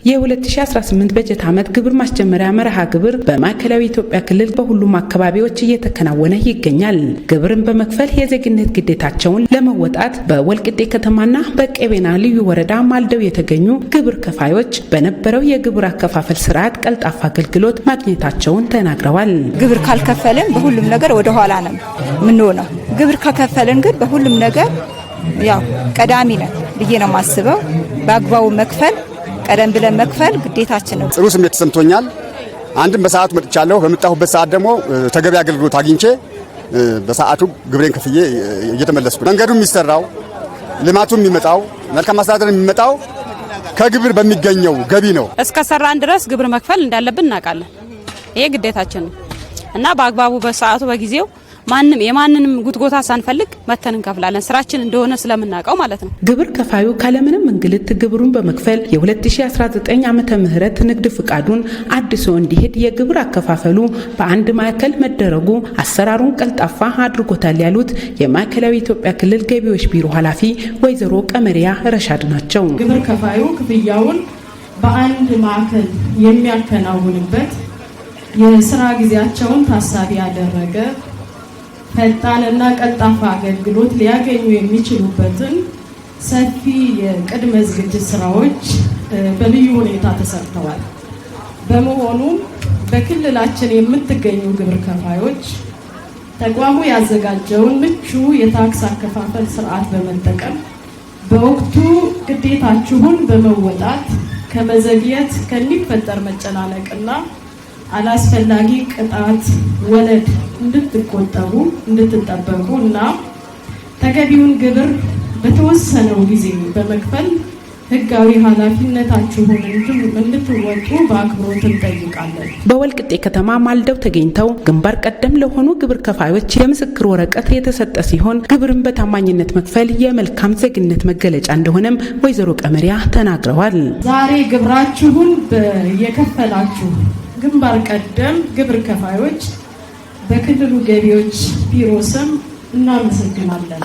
የ2018 በጀት ዓመት ግብር ማስጀመሪያ መርሃ ግብር በማዕከላዊ ኢትዮጵያ ክልል በሁሉም አካባቢዎች እየተከናወነ ይገኛል። ግብርን በመክፈል የዜግነት ግዴታቸውን ለመወጣት በወልቂጤ ከተማና በቀቤና ልዩ ወረዳ ማልደው የተገኙ ግብር ከፋዮች በነበረው የግብር አከፋፈል ስርዓት ቀልጣፋ አገልግሎት ማግኘታቸውን ተናግረዋል። ግብር ካልከፈልን በሁሉም ነገር ወደ ኋላ ነው ምንሆነው። ግብር ከከፈልን ግን በሁሉም ነገር ያው ቀዳሚ ነው ብዬ ነው ማስበው። በአግባቡ መክፈል ቀደም ብለን መክፈል ግዴታችን ነው። ጥሩ ስሜት ተሰምቶኛል። አንድም በሰዓቱ መጥቻለሁ። በመጣሁበት ሰዓት ደግሞ ተገቢ አገልግሎት አግኝቼ በሰዓቱ ግብሬን ከፍዬ እየተመለስኩ። መንገዱ የሚሰራው ልማቱ የሚመጣው መልካም አስተዳደር የሚመጣው ከግብር በሚገኘው ገቢ ነው። እስከሰራን ድረስ ግብር መክፈል እንዳለብን እናውቃለን። ይሄ ግዴታችን ነው እና በአግባቡ በሰዓቱ በጊዜው የማንንም ጉትጎታ ሳንፈልግ መተን እንከፍላለን። ስራችን እንደሆነ ስለምናውቀው ማለት ነው። ግብር ከፋዩ ካለምንም እንግልት ግብሩን በመክፈል የ2019 ዓመተ ምህረት ንግድ ፍቃዱን አድሶ እንዲሄድ የግብር አከፋፈሉ በአንድ ማዕከል መደረጉ አሰራሩን ቀልጣፋ አድርጎታል ያሉት የማዕከላዊ ኢትዮጵያ ክልል ገቢዎች ቢሮ ኃላፊ ወይዘሮ ቀመሪያ ረሻድ ናቸው። ግብር ከፋዩ ክፍያውን በአንድ ማዕከል የሚያከናውንበት የስራ ጊዜያቸውን ታሳቢ ያደረገ ፈጣንና ቀልጣፋ አገልግሎት ሊያገኙ የሚችሉበትን ሰፊ የቅድመ ዝግጅት ስራዎች በልዩ ሁኔታ ተሰርተዋል። በመሆኑም በክልላችን የምትገኙ ግብር ከፋዮች ተቋሙ ያዘጋጀውን ምቹ የታክስ አከፋፈል ስርዓት በመጠቀም በወቅቱ ግዴታችሁን በመወጣት ከመዘግየት ከሚፈጠር መጨናነቅና አላስፈላጊ ቅጣት ወለድ እንድትቆጠቡ እንድትጠበቁ እና ተገቢውን ግብር በተወሰነው ጊዜ በመክፈል ህጋዊ ኃላፊነታችሁን እንድትወጡ በአክብሮት እንጠይቃለን። በወልቂጤ ከተማ ማልደው ተገኝተው ግንባር ቀደም ለሆኑ ግብር ከፋዮች የምስክር ወረቀት የተሰጠ ሲሆን ግብርን በታማኝነት መክፈል የመልካም ዜግነት መገለጫ እንደሆነም ወይዘሮ ቀመሪያ ተናግረዋል። ዛሬ ግብራችሁን የከፈላችሁ ግንባር ቀደም ግብር ከፋዮች በክልሉ ገቢዎች ቢሮ ስም እናመሰግናለን።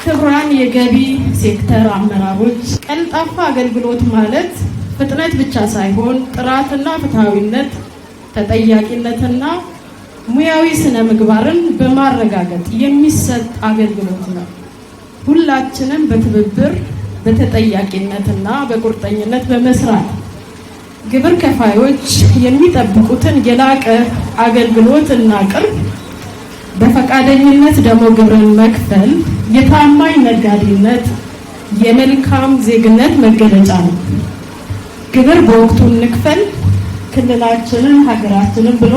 ክቡራን የገቢ ሴክተር አመራሮች፣ ቀልጣፋ አገልግሎት ማለት ፍጥነት ብቻ ሳይሆን ጥራትና ፍትሃዊነት፣ ተጠያቂነትና ሙያዊ ስነ ምግባርን በማረጋገጥ የሚሰጥ አገልግሎት ነው። ሁላችንም በትብብር በተጠያቂነትና በቁርጠኝነት በመስራት ግብር ከፋዮች የሚጠብቁትን የላቀ አገልግሎት እና ቅርብ በፈቃደኝነት ደግሞ ግብርን መክፈል የታማኝ ነጋዴነት የመልካም ዜግነት መገለጫ ነው። ግብር በወቅቱ እንክፈል። ክልላችንን ሀገራችንን ብሎ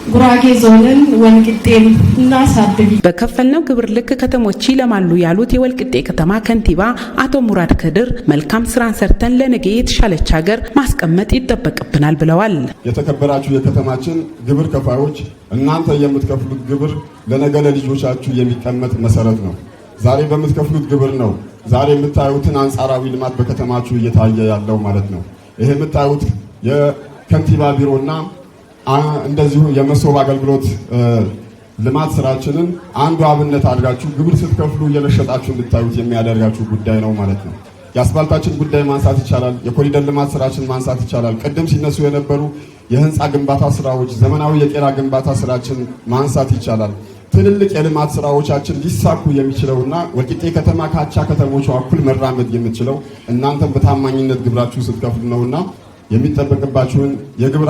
ጉራጌ ዞንን ወልቂጤን እናሳድግ። በከፈልነው ግብር ልክ ከተሞች ይለማሉ ያሉት የወልቂጤ ከተማ ከንቲባ አቶ ሙራድ ከድር መልካም ስራን ሰርተን ለነገ የተሻለች ሀገር ማስቀመጥ ይጠበቅብናል ብለዋል። የተከበራችሁ የከተማችን ግብር ከፋዮች፣ እናንተ የምትከፍሉት ግብር ለነገ ለልጆቻችሁ የሚቀመጥ መሰረት ነው። ዛሬ በምትከፍሉት ግብር ነው ዛሬ የምታዩትን አንጻራዊ ልማት በከተማችሁ እየታየ ያለው ማለት ነው። ይሄ የምታዩት የከንቲባ ቢሮና እንደዚሁ የመሶብ አገልግሎት ልማት ስራችንን አንዱ አብነት አድርጋችሁ ግብር ስትከፍሉ እየለሸጣችሁ እንድታዩት የሚያደርጋችሁ ጉዳይ ነው ማለት ነው። የአስፋልታችን ጉዳይ ማንሳት ይቻላል። የኮሪደር ልማት ስራችን ማንሳት ይቻላል። ቅድም ሲነሱ የነበሩ የህንፃ ግንባታ ስራዎች፣ ዘመናዊ የቄራ ግንባታ ስራችን ማንሳት ይቻላል። ትልልቅ የልማት ስራዎቻችን ሊሳኩ የሚችለውና ወልቂጤ ከተማ ካቻ ከተሞች እኩል መራመድ የምትችለው እናንተም በታማኝነት ግብራችሁ ስትከፍሉ ነውና የሚጠበቅባችሁን የግብር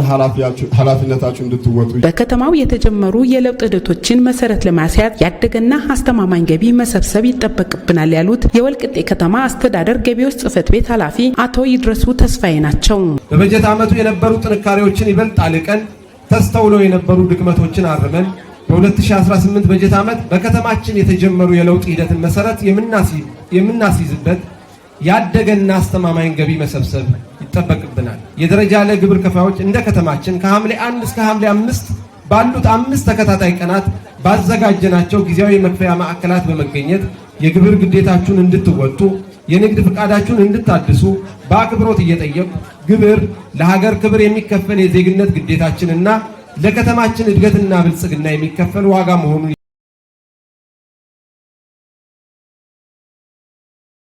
ኃላፊነታችሁ እንድትወጡ በከተማው የተጀመሩ የለውጥ ሂደቶችን መሰረት ለማስያዝ ያደገና አስተማማኝ ገቢ መሰብሰብ ይጠበቅብናል ያሉት የወልቂጤ ከተማ አስተዳደር ገቢዎች ጽሕፈት ቤት ኃላፊ አቶ ይድረሱ ተስፋዬ ናቸው። በበጀት ዓመቱ የነበሩ ጥንካሬዎችን ይበልጥ አልቀን ተስተውለው የነበሩ ድክመቶችን አርመን በ2018 በጀት ዓመት በከተማችን የተጀመሩ የለውጥ ሂደትን መሰረት የምናስይዝበት ያደገና አስተማማኝ ገቢ መሰብሰብ ይጠበቅብናል። የደረጃ ለግብር ከፋዮች እንደ ከተማችን ከሐምሌ 1 እስከ ሐምሌ 5 ባሉት 5 ተከታታይ ቀናት ባዘጋጀናቸው ጊዜያዊ መክፈያ ማዕከላት በመገኘት የግብር ግዴታችሁን እንድትወጡ የንግድ ፍቃዳችሁን እንድታድሱ በአክብሮት እየጠየቁ ግብር ለሀገር ክብር የሚከፈል የዜግነት ግዴታችንና ለከተማችን እድገትና ብልጽግና የሚከፈል ዋጋ መሆኑን